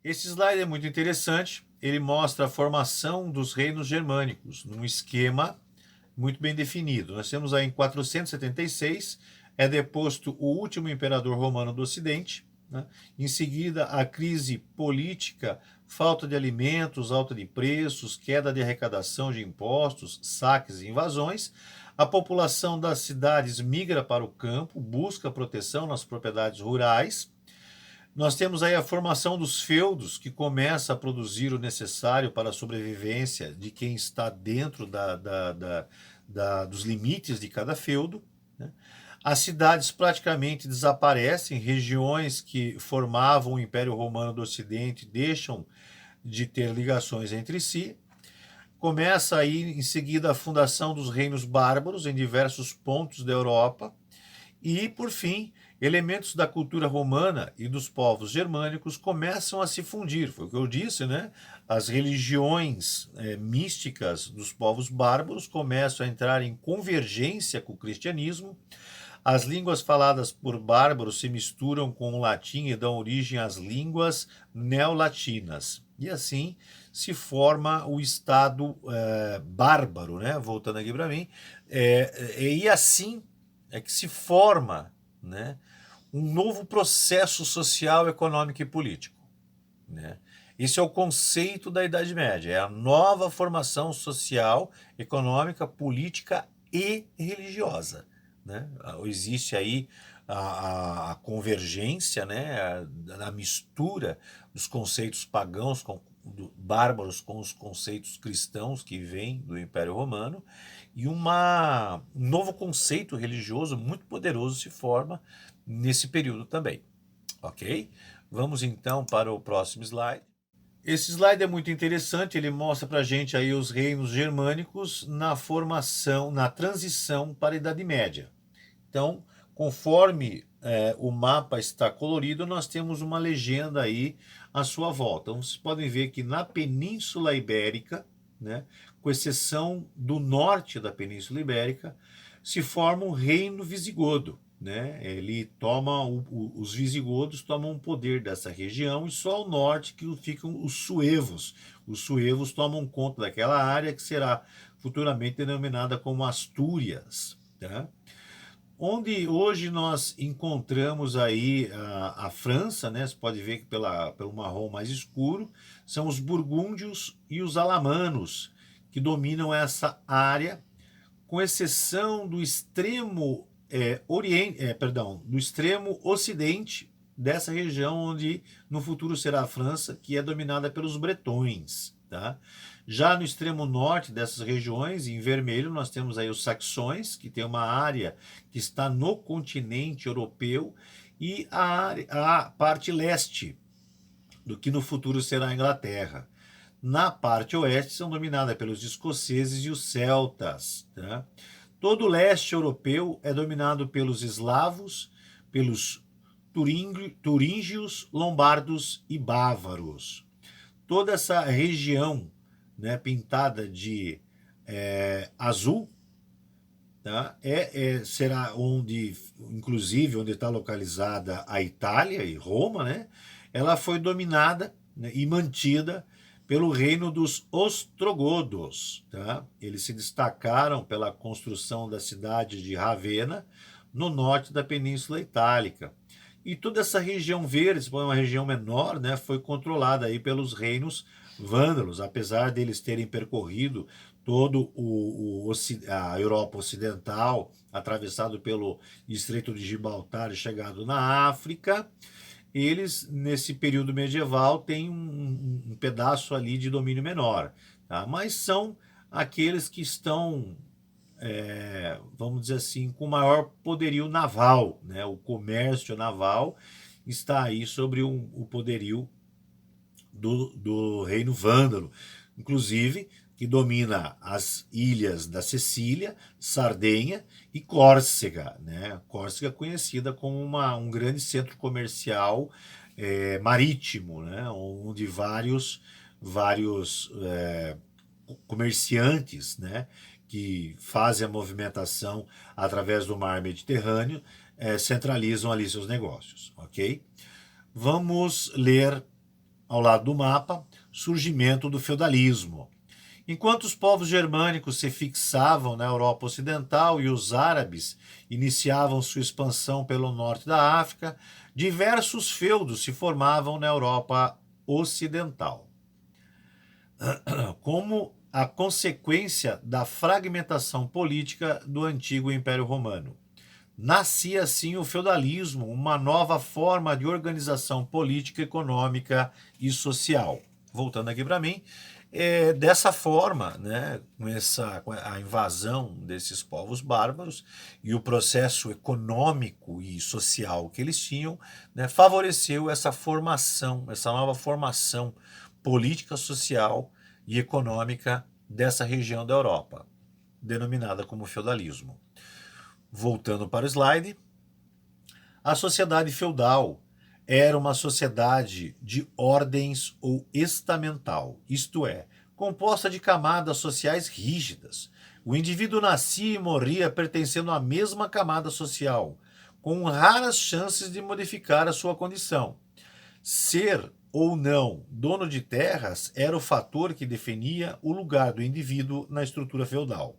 Esse slide é muito interessante, ele mostra a formação dos reinos germânicos, num esquema muito bem definido. Nós temos aí em 476, é deposto o último imperador romano do Ocidente, né? Em seguida, a crise política, falta de alimentos, alta de preços, queda de arrecadação de impostos, saques e invasões. A população das cidades migra para o campo, busca proteção nas propriedades rurais. Nós temos aí a formação dos feudos, que começa a produzir o necessário para a sobrevivência de quem está dentro dos limites de cada feudo, né? As cidades praticamente desaparecem, regiões que formavam o Império Romano do Ocidente deixam de ter ligações entre si. Começa aí em seguida a fundação dos reinos bárbaros em diversos pontos da Europa. E, por fim, elementos da cultura romana e dos povos germânicos começam a se fundir. Foi o que eu disse, né? As religiões místicas dos povos bárbaros começam a entrar em convergência com o cristianismo. As línguas faladas por bárbaros se misturam com o latim e dão origem às línguas neolatinas. E assim se forma o Estado bárbaro, né? Voltando aqui para mim. E assim é que se forma, né, um novo processo social, econômico e político, né? Esse é o conceito da Idade Média, é a nova formação social, econômica, política e religiosa, né? Existe aí a convergência, né, a mistura dos conceitos pagãos bárbaros com os conceitos cristãos que vêm do Império Romano, e um novo conceito religioso muito poderoso se forma nesse período também, ok? Vamos então para o próximo slide. Esse slide é muito interessante, ele mostra para a gente aí os reinos germânicos na formação, na transição para a Idade Média. Então, conforme o mapa está colorido, nós temos uma legenda aí à sua volta. Então, vocês podem ver que na Península Ibérica, né, com exceção do norte da Península Ibérica, se forma um reino visigodo. Né? Ele toma os visigodos tomam o poder dessa região, e só ao norte que ficam os suevos. Os suevos tomam conta daquela área que será futuramente denominada como Astúrias. Tá? Onde hoje nós encontramos aí a França, né? Você pode ver que pelo marrom mais escuro, são os burgúndios e os alamanos que dominam essa área, com exceção do extremo do extremo ocidente dessa região, onde no futuro será a França, que é dominada pelos bretões, tá? Já no extremo norte dessas regiões, em vermelho, nós temos aí os saxões, que tem uma área que está no continente europeu, e a parte leste, do que no futuro será a Inglaterra. Na parte oeste são dominadas pelos escoceses e os celtas. Tá? Todo o leste europeu é dominado pelos eslavos, pelos turíngios, lombardos e bávaros. Toda essa região, né, pintada de azul, tá? Será onde, inclusive, onde está localizada a Itália e Roma, né? Ela foi dominada, né, e mantida pelo reino dos ostrogodos. Tá? Eles se destacaram pela construção da cidade de Ravenna, no norte da Península Itálica. E toda essa região verde, uma região menor, né, foi controlada aí pelos reinos vândalos, apesar deles terem percorrido todo a Europa Ocidental, atravessado pelo Estreito de Gibraltar e chegado na África. Eles, nesse período medieval, têm um pedaço ali de domínio menor, tá? Mas são aqueles que estão, vamos dizer assim, com maior poderio naval, né? O comércio naval está aí sobre o poderio do reino vândalo, inclusive que domina as ilhas da Sicília, Sardenha e Córcega, né? Córcega conhecida como um grande centro comercial marítimo, né? Onde vários comerciantes, né, que fazem a movimentação através do mar Mediterrâneo centralizam ali seus negócios, ok? Vamos ler ao lado do mapa, surgimento do feudalismo. Enquanto os povos germânicos se fixavam na Europa Ocidental e os árabes iniciavam sua expansão pelo norte da África, diversos feudos se formavam na Europa Ocidental. Como a consequência da fragmentação política do antigo Império Romano. Nascia assim o feudalismo, uma nova forma de organização política, econômica e social. Voltando aqui para mim, dessa forma, né, com a invasão desses povos bárbaros e o processo econômico e social que eles tinham, né, favoreceu essa formação, essa nova formação política, social e econômica dessa região da Europa, denominada como feudalismo. Voltando para o slide, a sociedade feudal era uma sociedade de ordens ou estamental, isto é, composta de camadas sociais rígidas. O indivíduo nascia e morria pertencendo à mesma camada social, com raras chances de modificar a sua condição. Ser ou não dono de terras era o fator que definia o lugar do indivíduo na estrutura feudal.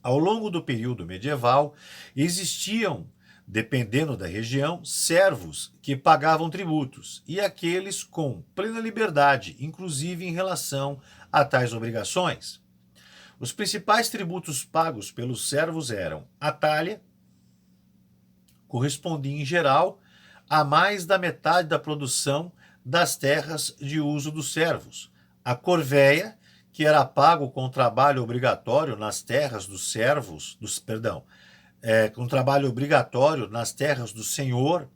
Ao longo do período medieval, existiam, dependendo da região, servos que pagavam tributos e aqueles com plena liberdade, inclusive em relação a tais obrigações. Os principais tributos pagos pelos servos eram a talha, correspondia em geral a mais da metade da produção das terras de uso dos servos, a corvéia, que era pago com trabalho obrigatório nas terras dos servos, com trabalho obrigatório nas terras do senhor,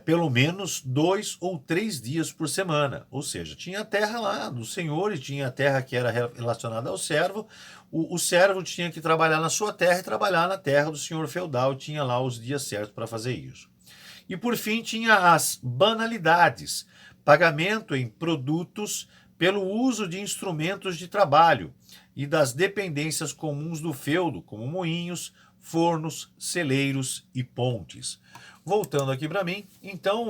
pelo menos 2 ou 3 dias por semana. Ou seja, tinha a terra lá do senhor e tinha a terra que era relacionada ao servo. O servo tinha que trabalhar na sua terra e trabalhar na terra do senhor feudal, tinha lá os dias certos para fazer isso. E por fim tinha as banalidades, pagamento em produtos pelo uso de instrumentos de trabalho e das dependências comuns do feudo, como moinhos, fornos, celeiros e pontes. Voltando aqui para mim, então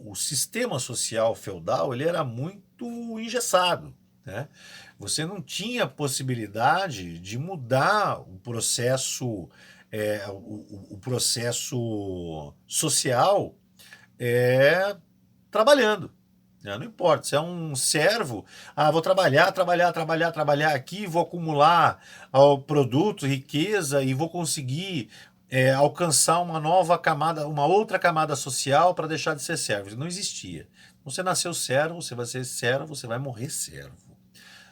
o sistema social feudal ele era muito engessado, né? Você não tinha possibilidade de mudar o processo o processo social trabalhando. Né? Não importa, se é um servo, vou trabalhar aqui, vou acumular produto, riqueza e vou conseguir alcançar uma nova camada, uma outra camada social para deixar de ser servo. Não existia. Você nasceu servo, você vai ser servo, você vai morrer servo.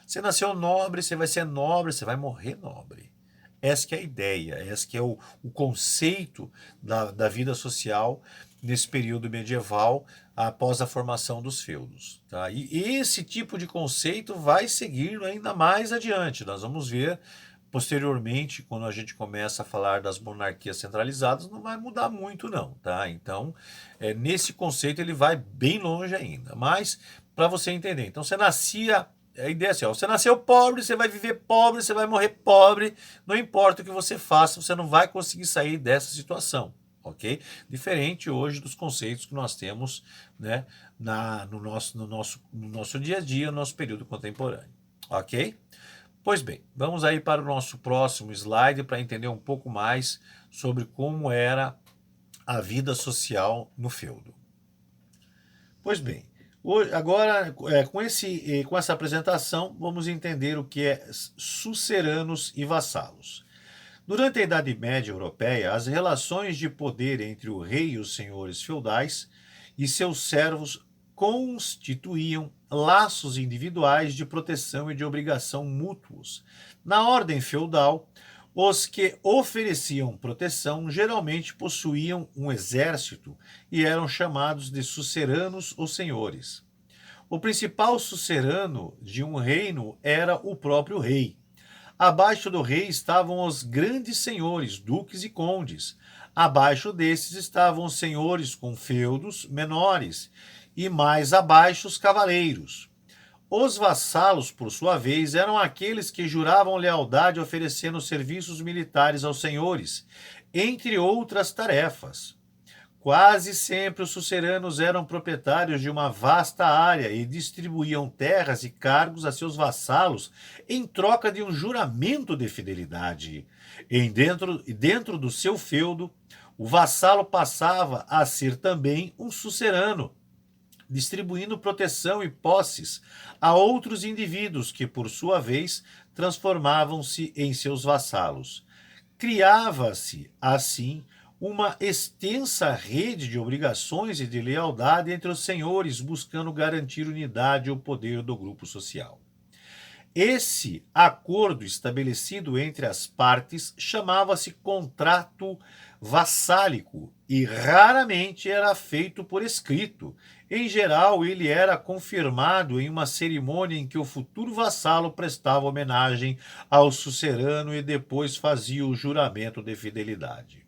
Você nasceu nobre, você vai ser nobre, você vai morrer nobre. Essa que é a ideia, esse que é o conceito da vida social nesse período medieval, após a formação dos feudos. Tá? E esse tipo de conceito vai seguir ainda mais adiante. Nós vamos ver posteriormente, quando a gente começa a falar das monarquias centralizadas, não vai mudar muito não. Tá? Então, nesse conceito ele vai bem longe ainda. Mas, para você entender, então você nascia... A ideia é assim, você nasceu pobre, você vai viver pobre, você vai morrer pobre, não importa o que você faça, você não vai conseguir sair dessa situação, ok? Diferente hoje dos conceitos que nós temos, né, no nosso dia a dia, no nosso período contemporâneo, ok? Pois bem, vamos aí para o nosso próximo slide para entender um pouco mais sobre como era a vida social no feudo. Pois bem, agora, com essa apresentação, vamos entender o que é suceranos e vassalos. Durante a Idade Média Europeia, as relações de poder entre o rei e os senhores feudais e seus servos constituíam laços individuais de proteção e de obrigação mútuos. Na ordem feudal, os que ofereciam proteção geralmente possuíam um exército e eram chamados de suceranos ou senhores. O principal sucerano de um reino era o próprio rei. Abaixo do rei estavam os grandes senhores, duques e condes. Abaixo desses estavam os senhores com feudos menores e mais abaixo os cavaleiros. Os vassalos, por sua vez, eram aqueles que juravam lealdade oferecendo serviços militares aos senhores, entre outras tarefas. Quase sempre os suceranos eram proprietários de uma vasta área e distribuíam terras e cargos a seus vassalos em troca de um juramento de fidelidade. Dentro do seu feudo, o vassalo passava a ser também um sucerano, distribuindo proteção e posses a outros indivíduos que, por sua vez, transformavam-se em seus vassalos. Criava-se, assim, uma extensa rede de obrigações e de lealdade entre os senhores, buscando garantir unidade ou poder do grupo social. Esse acordo estabelecido entre as partes chamava-se contrato vassálico e raramente era feito por escrito. Em geral, ele era confirmado em uma cerimônia em que o futuro vassalo prestava homenagem ao sucerano e depois fazia o juramento de fidelidade.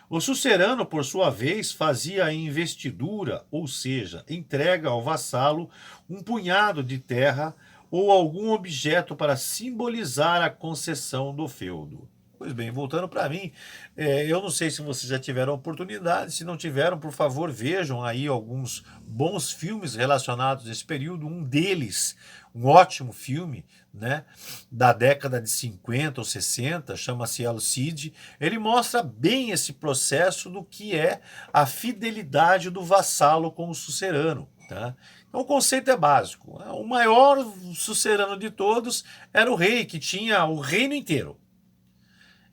O sucerano, por sua vez, fazia a investidura, ou seja, entrega ao vassalo um punhado de terra ou algum objeto para simbolizar a concessão do feudo. Pois bem, voltando para mim, eu não sei se vocês já tiveram oportunidade, se não tiveram, por favor, vejam aí alguns bons filmes relacionados a esse período. Um deles, um ótimo filme, né, da década de 50 ou 60, chama-se El Cid. Ele mostra bem esse processo do que é a fidelidade do vassalo com o sucerano, tá? Então, o conceito é básico. O maior sucerano de todos era o rei, que tinha o reino inteiro.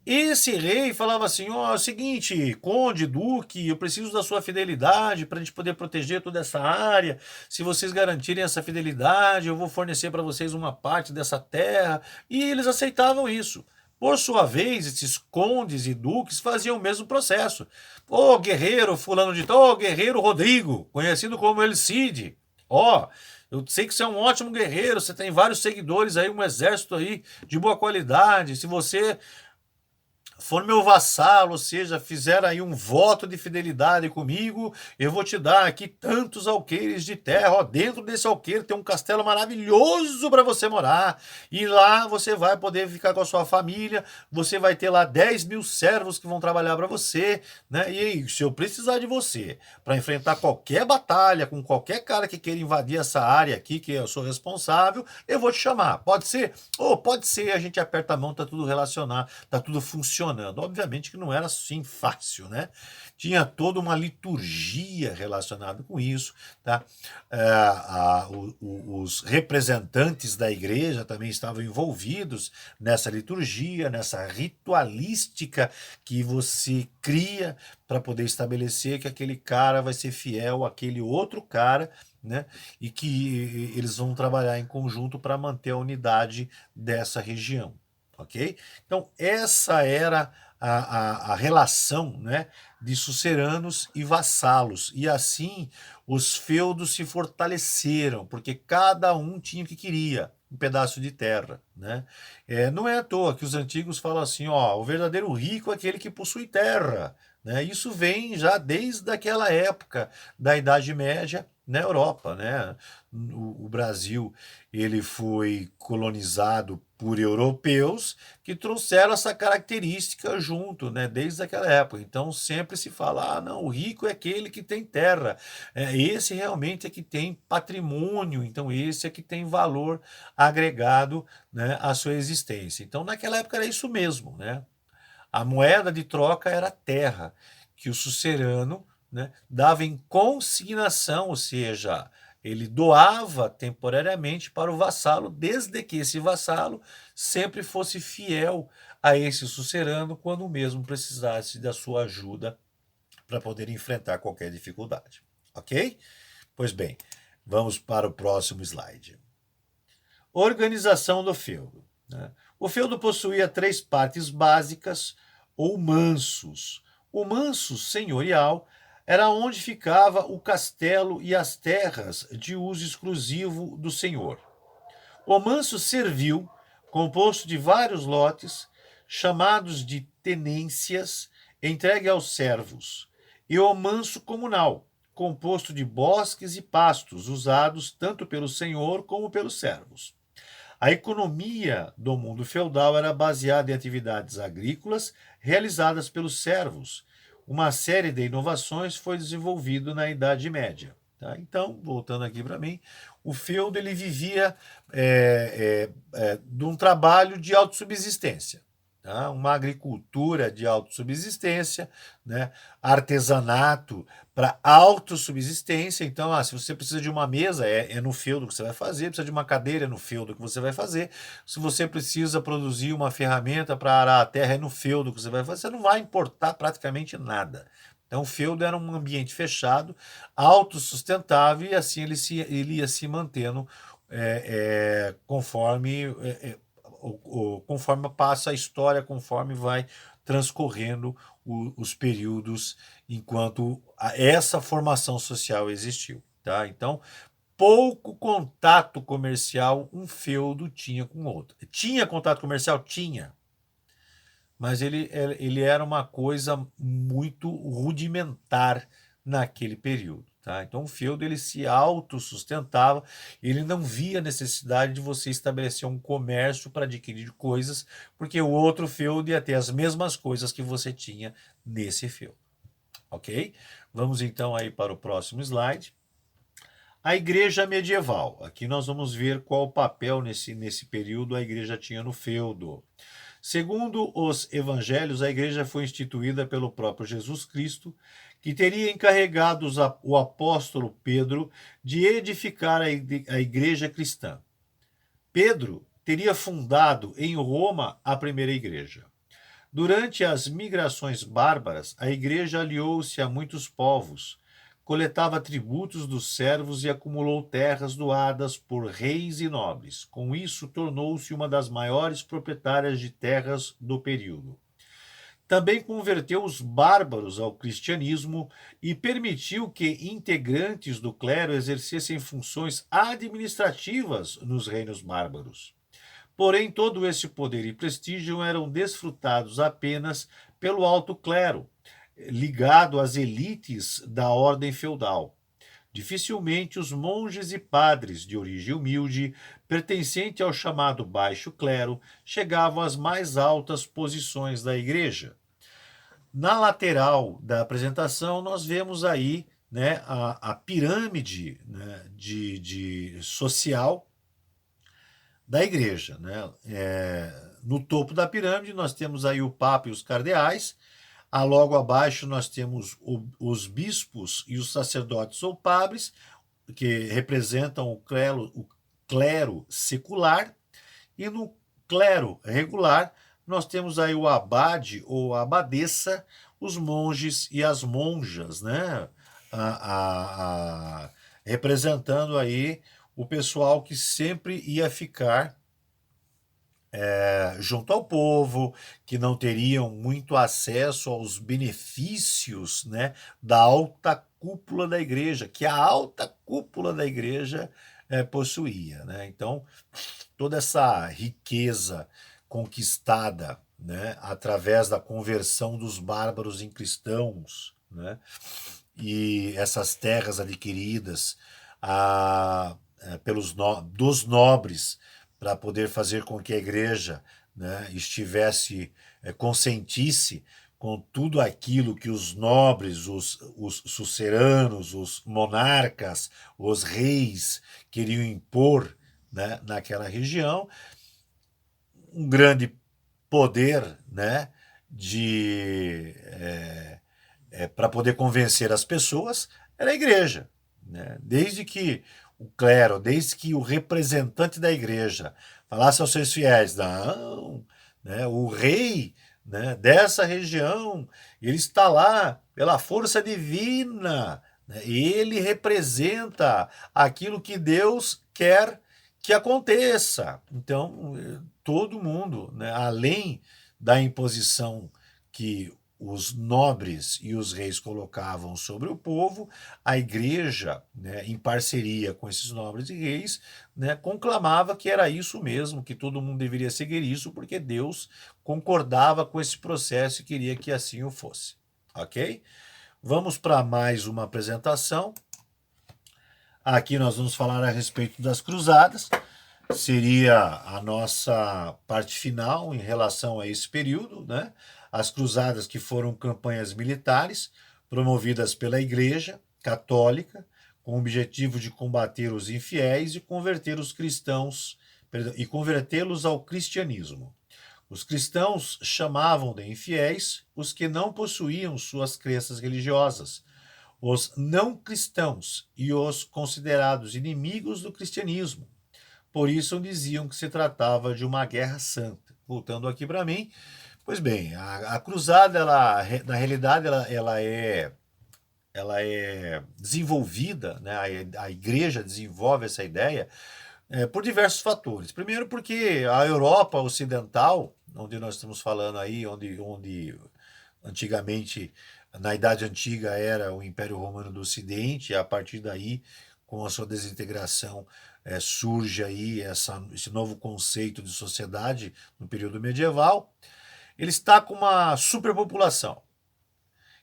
Esse rei falava assim: ó, é o seguinte, conde, duque, eu preciso da sua fidelidade para a gente poder proteger toda essa área. Se vocês garantirem essa fidelidade, eu vou fornecer para vocês uma parte dessa terra. E eles aceitavam isso. Por sua vez, esses condes e duques faziam o mesmo processo. Ô guerreiro fulano de tal, ô guerreiro Rodrigo, conhecido como El Cid. Ó, eu sei que você é um ótimo guerreiro, você tem vários seguidores aí, um exército aí de boa qualidade. Se você for meu vassalo, ou seja, fizer aí um voto de fidelidade comigo, eu vou te dar aqui tantos alqueires de terra. Ó, dentro desse alqueire tem um castelo maravilhoso para você morar, e lá você vai poder ficar com a sua família, você vai ter lá 10.000 servos que vão trabalhar para você, né? E aí, se eu precisar de você para enfrentar qualquer batalha com qualquer cara que queira invadir essa área aqui, que eu sou responsável, eu vou te chamar. Pode ser? Ou pode ser, a gente aperta a mão, tá tudo relacionado, tá tudo funcionando. Obviamente que não era assim fácil, né? Tinha toda uma liturgia relacionada com isso, tá? Os representantes da igreja também estavam envolvidos nessa liturgia, nessa ritualística que você cria para poder estabelecer que aquele cara vai ser fiel àquele outro cara, né? E que eles vão trabalhar em conjunto para manter a unidade dessa região. Ok? Então, essa era a relação, né, de suceranos e vassalos. E assim, os feudos se fortaleceram, porque cada um tinha o que queria, um pedaço de terra, né? Não é à toa que os antigos falam assim, ó, o verdadeiro rico é aquele que possui terra, né? Isso vem já desde aquela época da Idade Média na Europa, né? O Brasil, ele foi colonizado por europeus que trouxeram essa característica junto, né, desde aquela época. Então sempre se fala, não, o rico é aquele que tem terra, esse realmente é que tem patrimônio, então esse é que tem valor agregado, né, à sua existência. Então naquela época era isso mesmo, né? A moeda de troca era a terra, que o sucerano, né, dava em consignação, ou seja, ele doava temporariamente para o vassalo, desde que esse vassalo sempre fosse fiel a esse sucerano quando o mesmo precisasse da sua ajuda para poder enfrentar qualquer dificuldade. Ok? Pois bem, vamos para o próximo slide. Organização do feudo, né? O feudo possuía 3 partes básicas ou mansos. O manso senhorial era onde ficava o castelo e as terras de uso exclusivo do senhor. O manso servil, composto de vários lotes, chamados de tenências, entregue aos servos, e o manso comunal, composto de bosques e pastos, usados tanto pelo senhor como pelos servos. A economia do mundo feudal era baseada em atividades agrícolas realizadas pelos servos, uma série de inovações foi desenvolvido na Idade Média. Tá? Então, voltando aqui para mim, o feudo ele vivia de um trabalho de autossubsistência. Tá? Uma agricultura de autossubsistência, né? Artesanato para autossubsistência. Então, se você precisa de uma mesa, é no feudo que você vai fazer, precisa de uma cadeira, é no feudo que você vai fazer. Se você precisa produzir uma ferramenta para arar a terra, é no feudo que você vai fazer. Você não vai importar praticamente nada. Então, o feudo era um ambiente fechado, autossustentável, e assim ele ia se mantendo conforme passa a história, conforme vai transcorrendo os períodos enquanto essa formação social existiu. Tá? Então, pouco contato comercial um feudo tinha com outro. Tinha contato comercial? Tinha. Mas ele era uma coisa muito rudimentar naquele período. Tá? Então o feudo ele se autossustentava, ele não via necessidade de você estabelecer um comércio para adquirir coisas, porque o outro feudo ia ter as mesmas coisas que você tinha nesse feudo. Ok? Vamos então aí para o próximo slide. A igreja medieval. Aqui nós vamos ver qual o papel nesse período a igreja tinha no feudo. Segundo os evangelhos, a igreja foi instituída pelo próprio Jesus Cristo, que teria encarregado o apóstolo Pedro de edificar a igreja cristã. Pedro teria fundado em Roma a primeira igreja. Durante as migrações bárbaras, a igreja aliou-se a muitos povos, coletava tributos dos servos e acumulou terras doadas por reis e nobres. Com isso, tornou-se uma das maiores proprietárias de terras do período. Também converteu os bárbaros ao cristianismo e permitiu que integrantes do clero exercessem funções administrativas nos reinos bárbaros. Porém, todo esse poder e prestígio eram desfrutados apenas pelo alto clero, ligado às elites da ordem feudal. Dificilmente os monges e padres de origem humilde, pertencente ao chamado baixo clero, chegavam às mais altas posições da igreja. Na lateral da apresentação, nós vemos aí, né, a pirâmide, né, de social da igreja. Né? No topo da pirâmide, nós temos aí o Papa e os cardeais. Logo abaixo, nós temos os bispos e os sacerdotes ou padres, que representam o clero secular. E no clero regular, nós temos aí o abade ou a abadesa, os monges e as monjas, né? Representando aí o pessoal que sempre ia ficar junto ao povo, que não teriam muito acesso aos benefícios, né, da alta cúpula da igreja, que a alta cúpula da igreja possuía. Né? Então, toda essa riqueza conquistada, né, através da conversão dos bárbaros em cristãos, né, e essas terras adquiridas dos nobres para poder fazer com que a igreja, né, consentisse com tudo aquilo que os nobres, os suceranos, os monarcas, os reis queriam impor, né, naquela região. Um grande poder, né, para poder convencer as pessoas era a igreja. Né? Desde que o clero, desde que o representante da igreja falasse aos seus fiéis, não, né, o rei, né, dessa região, ele está lá pela força divina, né, ele representa aquilo que Deus quer que aconteça. Então, todo mundo, né, além da imposição que os nobres e os reis colocavam sobre o povo, a igreja, né, em parceria com esses nobres e reis, né, conclamava que era isso mesmo, que todo mundo deveria seguir isso, porque Deus concordava com esse processo e queria que assim o fosse. Ok? Vamos para mais uma apresentação. Aqui nós vamos falar a respeito das cruzadas. Seria a nossa parte final em relação a esse período, né? as cruzadas, que foram campanhas militares promovidas pela Igreja Católica com o objetivo de combater os infiéis e converter os cristãos, e convertê-los ao cristianismo. Os cristãos chamavam de infiéis os que não possuíam suas crenças religiosas, os não cristãos e os considerados inimigos do cristianismo. Por isso diziam que se tratava de uma guerra santa. Voltando aqui para mim, pois bem, a cruzada, ela, na realidade, ela é desenvolvida, né? A igreja desenvolve essa ideia por diversos fatores. Primeiro porque a Europa Ocidental, onde nós estamos falando aí, onde antigamente, na Idade Antiga, era o Império Romano do Ocidente, e a partir daí, com a sua desintegração, surge aí esse novo conceito de sociedade no período medieval. Ele está com uma superpopulação.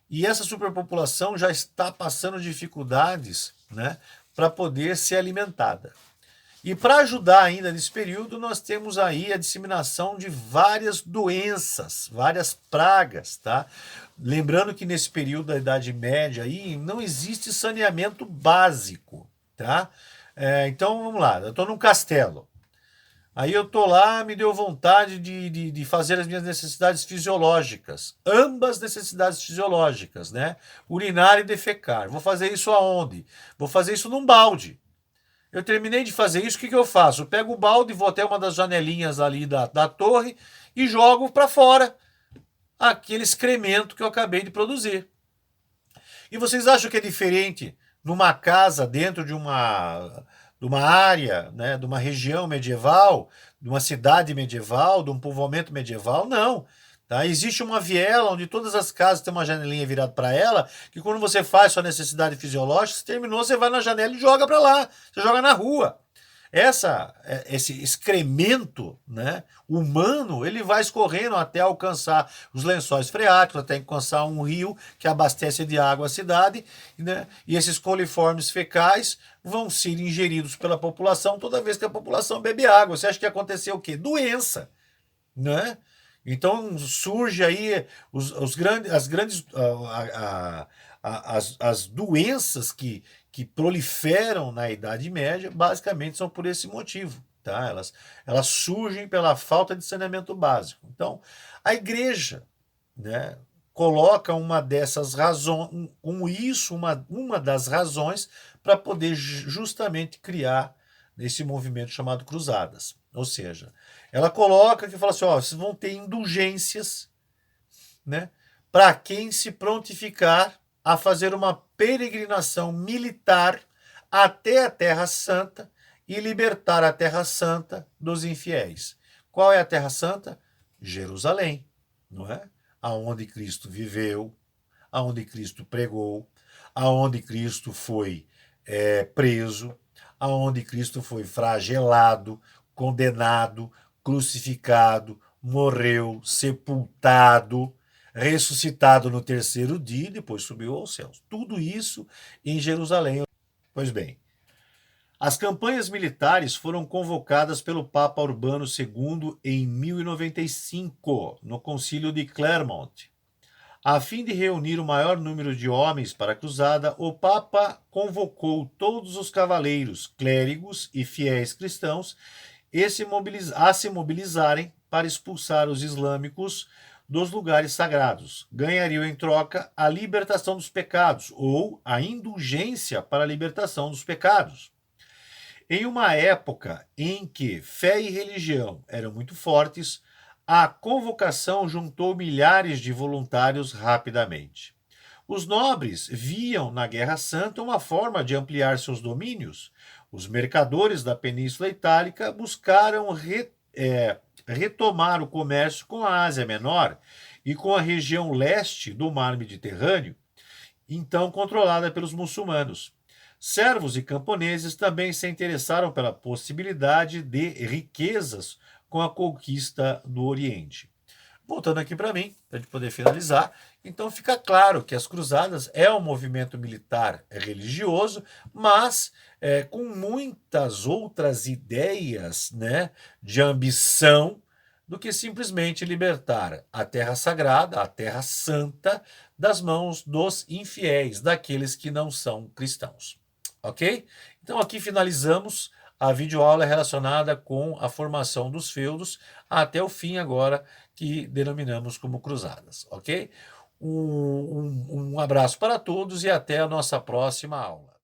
E essa superpopulação já está passando dificuldades, né, para poder ser alimentada. E para ajudar ainda nesse período, nós temos aí a disseminação de várias doenças, várias pragas, tá? Lembrando que nesse período da Idade Média aí não existe saneamento básico, tá? Então vamos lá, eu estou num castelo. Aí eu tô lá, me deu vontade de fazer as minhas necessidades fisiológicas. Ambas necessidades fisiológicas, né? Urinar e defecar. Vou fazer isso aonde? Vou fazer isso num balde. Eu terminei de fazer isso, o que eu faço? Eu pego o balde, vou até uma das janelinhas ali da torre e jogo para fora aquele excremento que eu acabei de produzir. E vocês acham que é diferente numa casa dentro de uma área, né, de uma região medieval, de uma cidade medieval, de um povoamento medieval? Não. Tá? Existe uma viela onde todas as casas têm uma janelinha virada para ela, que quando você faz sua necessidade fisiológica, se terminou, você vai na janela e joga para lá. Você joga na rua. Esse excremento, né, humano, ele vai escorrendo até alcançar os lençóis freáticos, até alcançar um rio que abastece de água a cidade, né, e esses coliformes fecais vão ser ingeridos pela população toda vez que a população bebe água. Você acha que aconteceu o quê? Doença, né? Então surge aí as doenças que proliferam na Idade Média, basicamente são por esse motivo. Tá? Elas surgem pela falta de saneamento básico. Então, a igreja, né, coloca uma dessas razões, uma das razões para poder justamente criar esse movimento chamado Cruzadas. Ou seja, ela coloca que fala assim, ó, vocês vão ter indulgências, né, para quem se prontificar a fazer uma peregrinação militar até a Terra Santa e libertar a Terra Santa dos infiéis. Qual é a Terra Santa? Jerusalém, não é? Aonde Cristo viveu, aonde Cristo pregou, aonde Cristo foi preso, aonde Cristo foi flagelado, condenado, crucificado, morreu, sepultado, ressuscitado no terceiro dia e depois subiu aos céus. Tudo isso em Jerusalém. Pois bem, as campanhas militares foram convocadas pelo Papa Urbano II em 1095, no Concílio de Clermont. A fim de reunir o maior número de homens para a cruzada, o Papa convocou todos os cavaleiros, clérigos e fiéis cristãos a se mobilizarem para expulsar os islâmicos dos lugares sagrados. Ganhariam em troca a libertação dos pecados ou a indulgência para a libertação dos pecados. Em uma época em que fé e religião eram muito fortes, a convocação juntou milhares de voluntários rapidamente. Os nobres viam na Guerra Santa uma forma de ampliar seus domínios. Os mercadores da Península Itálica buscaram retomar o comércio com a Ásia Menor e com a região leste do Mar Mediterrâneo, então controlada pelos muçulmanos. Servos e camponeses também se interessaram pela possibilidade de riquezas com a conquista do Oriente. Voltando aqui para mim, para a gente poder finalizar, então fica claro que as cruzadas é um movimento militar religioso, mas com muitas outras ideias, né, de ambição, do que simplesmente libertar a terra sagrada, a terra santa, das mãos dos infiéis, daqueles que não são cristãos. Ok? Então aqui finalizamos a videoaula relacionada com a formação dos feudos até o fim agora, que denominamos como cruzadas. Ok? Um abraço para todos e até a nossa próxima aula.